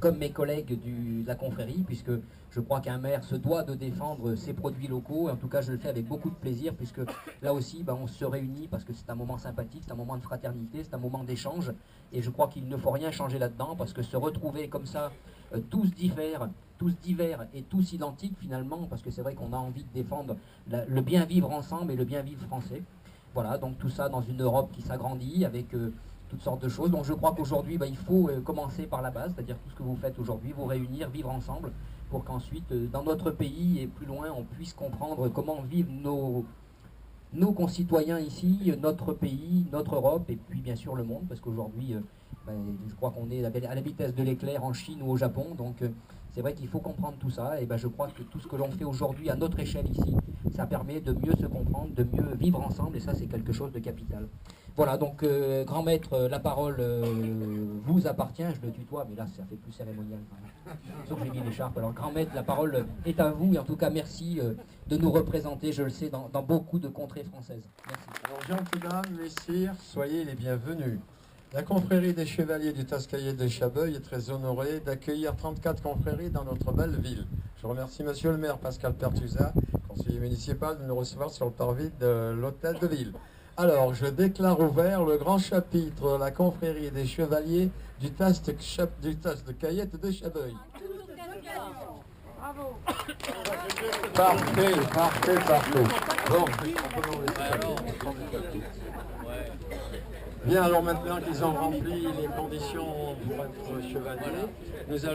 comme mes collègues de la confrérie, puisque je crois qu'un maire se doit de défendre ses produits locaux. En tout cas, je le fais avec beaucoup de plaisir, puisque là aussi, on se réunit parce que c'est un moment sympathique, c'est un moment de fraternité, c'est un moment d'échange. Et je crois qu'il ne faut rien changer là-dedans, parce que se retrouver comme ça, tous divers et tous identiques finalement, parce que c'est vrai qu'on a envie de défendre le bien vivre ensemble et le bien vivre français. Voilà, donc tout ça dans une Europe qui s'agrandit avec toutes sortes de choses. Donc je crois qu'aujourd'hui, il faut commencer par la base, c'est-à-dire tout ce que vous faites aujourd'hui, vous réunir, vivre ensemble, pour qu'ensuite, dans notre pays et plus loin, on puisse comprendre comment vivent nos concitoyens ici, notre pays, notre Europe, et puis bien sûr le monde, parce qu'aujourd'hui, je crois qu'on est à la vitesse de l'éclair en Chine ou au Japon, donc c'est vrai qu'il faut comprendre tout ça, et je crois que tout ce que l'on fait aujourd'hui à notre échelle ici, ça permet de mieux se comprendre, de mieux vivre ensemble, et ça c'est quelque chose de capital. Voilà, donc grand maître, la parole vous appartient, je le tutoie, mais là ça fait plus cérémonial. Sauf que j'ai mis l'écharpe. Alors grand maître, la parole est à vous, et en tout cas merci de nous représenter, je le sais, dans beaucoup de contrées françaises. Merci. Alors gentils messieurs, soyez les bienvenus. La confrérie des chevaliers du Tascaillet de Chabeuil est très honorée d'accueillir 34 confréries dans notre belle ville. Je remercie monsieur le maire Pascal Pertusa, conseiller municipal, de nous recevoir sur le parvis de l'hôtel de ville. Alors, je déclare ouvert le grand chapitre de la confrérie des chevaliers du TAS de Cayette de Chabeuil. Bravo. Parfait. Bon. Bien, alors maintenant qu'ils ont rempli les conditions pour être chevaliers,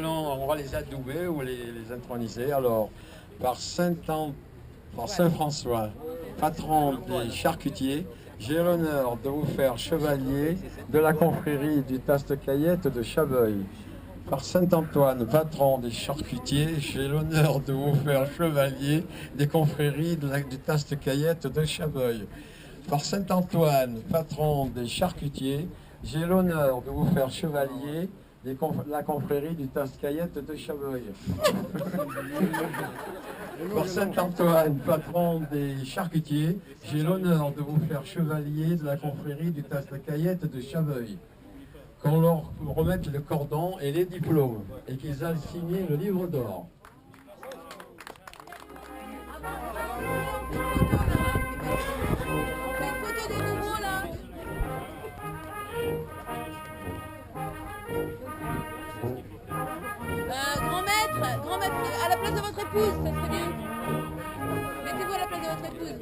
on va les adouber ou les introniser. Alors, par Saint-François, patron des charcutiers, j'ai l'honneur de vous faire chevalier de la confrérie du TAS de Cayette de Chabeuil. Par Saint-Antoine, patron des charcutiers, j'ai l'honneur de vous faire chevalier des confréries du TAS de Cayette de Chabeuil. Par Saint-Antoine, patron des charcutiers, j'ai l'honneur de vous faire chevalier de la confrérie du TAS de Cayette de Chabeuil. Par Saint-Antoine, patron des charcutiers, j'ai l'honneur de vous faire chevalier de la confrérie du TAS de Cayette de Chabeuil. Qu'on leur remette le cordon et les diplômes, et qu'ils aillent signer le livre d'or. Grand maître, à la place de votre épouse, ça serait mieux. Mettez-vous à la place de votre épouse.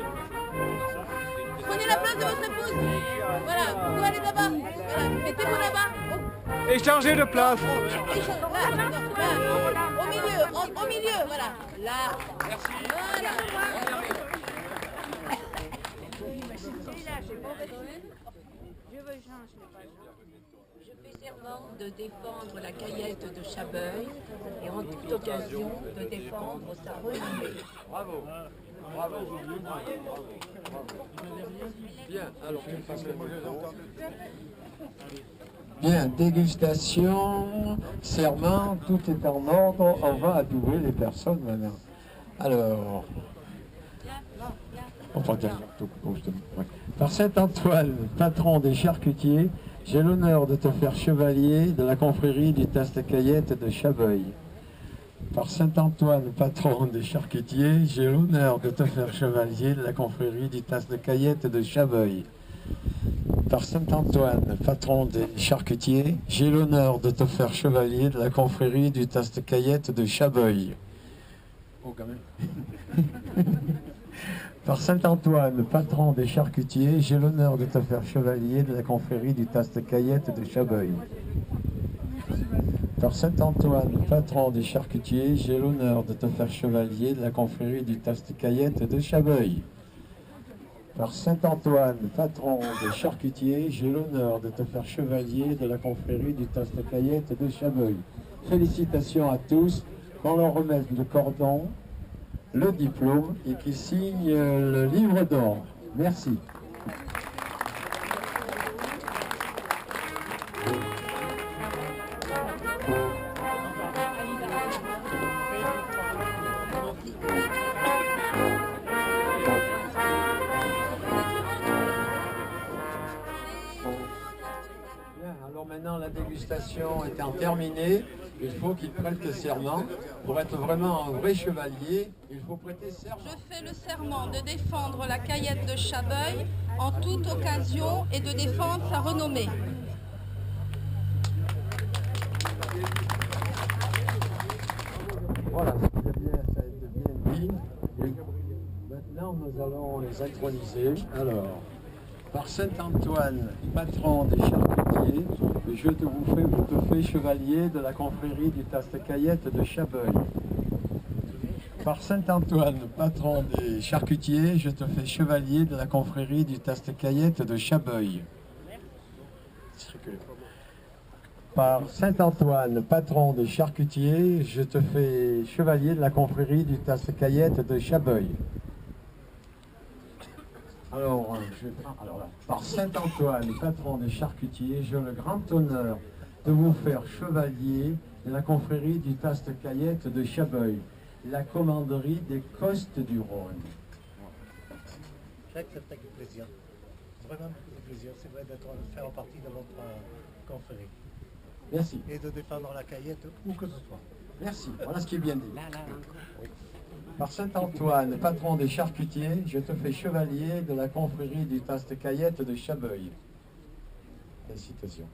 Prenez la place de votre épouse. Voilà, vous pouvez aller là-bas. Voilà, mettez-vous là-bas. Échangez de place. Au milieu, voilà. Là. Merci. Voilà. Je fais serment de défendre la Cayette de Chabeuil et en toute occasion de défendre sa renommée. Bravo. Bien, alors tu passes le mot. Bien, dégustation, serment, tout est en ordre. On va adouber les personnes maintenant. Alors, on va dire tout. Par Saint-Antoine, patron des charcutiers, j'ai l'honneur de te faire chevalier de la confrérie du TAS de Cayette de Chabeuil. Par Saint-Antoine, patron des charcutiers, j'ai l'honneur de te faire chevalier de la confrérie du TAS de Cayette de Chabeuil. Par Saint-Antoine, patron des charcutiers, j'ai l'honneur de te faire chevalier de la confrérie du TAS de Cayette de Chabeuil. Oh, quand même. Par Saint-Antoine, patron des charcutiers, j'ai l'honneur de te faire chevalier de la confrérie du TAS de Cayette de Chabeuil. Par Saint-Antoine, patron des charcutiers, j'ai l'honneur de te faire chevalier de la confrérie du TAS de Cayette de Chabeuil. Par Saint-Antoine, patron des charcutiers, j'ai l'honneur de te faire chevalier de la confrérie du TAS de Cayette de Chabeuil. Félicitations à tous, qu'on leur remette le cordon, le diplôme et qui signe le livre d'or. Merci. Bien, alors maintenant la dégustation étant terminée, il faut qu'il prête serment. Pour être vraiment un vrai chevalier, il faut prêter serment. Je fais le serment de défendre la Caillette de Chabeuil en toute occasion et de défendre sa renommée. Voilà, c'est bien, ça a été bien dit. Et maintenant, nous allons les introniser. Alors, par Saint-Antoine, patron des charcutiers, je te fais chevalier de la confrérie du Taste-Caillette de Chabeuil. Par Saint-Antoine, patron des charcutiers, je te fais chevalier de la confrérie du Taste-Caillette de Chabeuil. Par Saint-Antoine, patron des charcutiers, je te fais chevalier de la confrérie du Tasse-Caillette de Chabeuil. Alors, par Saint-Antoine, patron des charcutiers, j'ai le grand honneur de vous faire chevalier de la confrérie du Taste-Caillette de Chabeuil, la commanderie des Costes du Rhône. J'accepte avec plaisir. Vraiment beaucoup de plaisir, c'est vrai d'être faire partie de votre confrérie. Merci. Et de défendre la Caillette où que ce soit. Merci, voilà ce qui est bien dit. Par Saint-Antoine, patron des charcutiers, je te fais chevalier de la confrérie du Taste-Caillette de Chabeuil. Félicitations.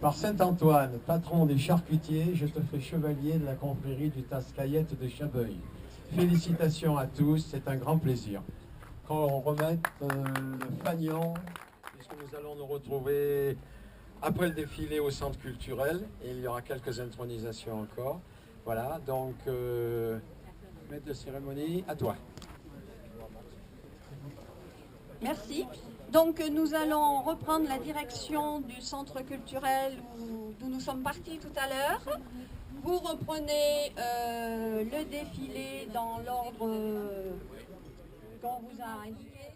Par Saint-Antoine, patron des charcutiers, je te fais chevalier de la confrérie du Tasse-Caillette de Chabeuil. Félicitations à tous, c'est un grand plaisir. Quand on remet le fanion, puisque nous allons nous retrouver après le défilé au centre culturel, et il y aura quelques intronisations encore. Voilà, donc, maître de cérémonie, à toi. Merci. Donc nous allons reprendre la direction du centre culturel d'où nous sommes partis tout à l'heure. Vous reprenez le défilé dans l'ordre qu'on vous a indiqué.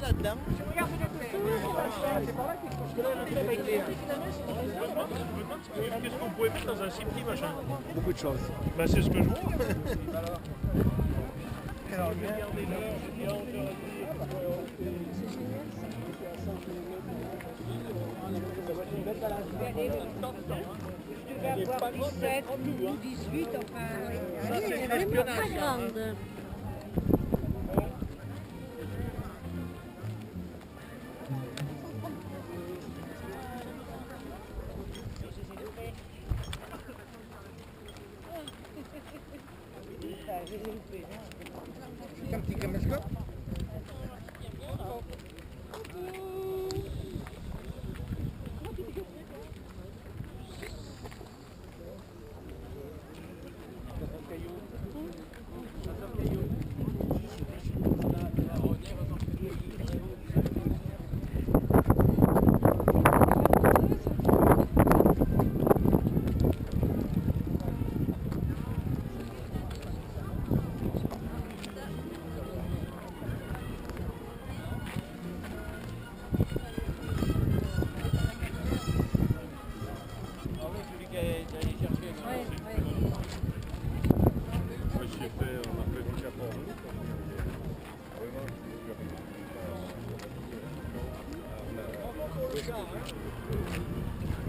là-dedans. Qu'est-ce qu'on pouvait mettre dans un si petit machin? Beaucoup de choses. Ben, c'est ce que je vois. Alors, devais avoir 17 ou 18, enfin. Elle est vraiment très grande. C'est un petit caméscope.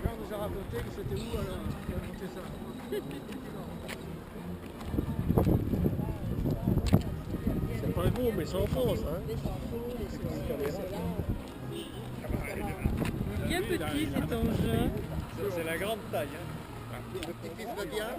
On nous a raconté que c'était où alors qui a monté ça. C'est pas gros, mais c'est en France, hein. Bien petit cet engin. C'est la grande taille, hein. Le petit-fils va bien.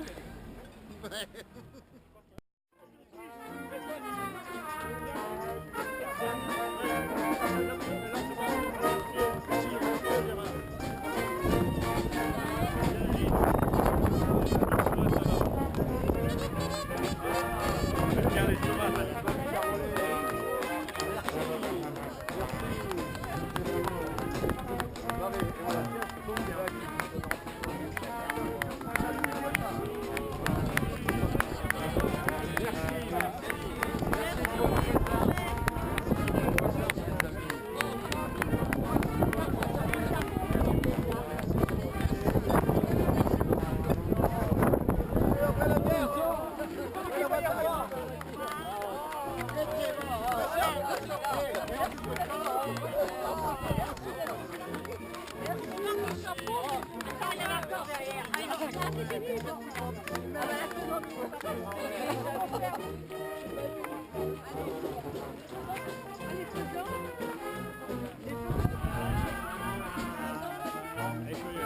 Ecco,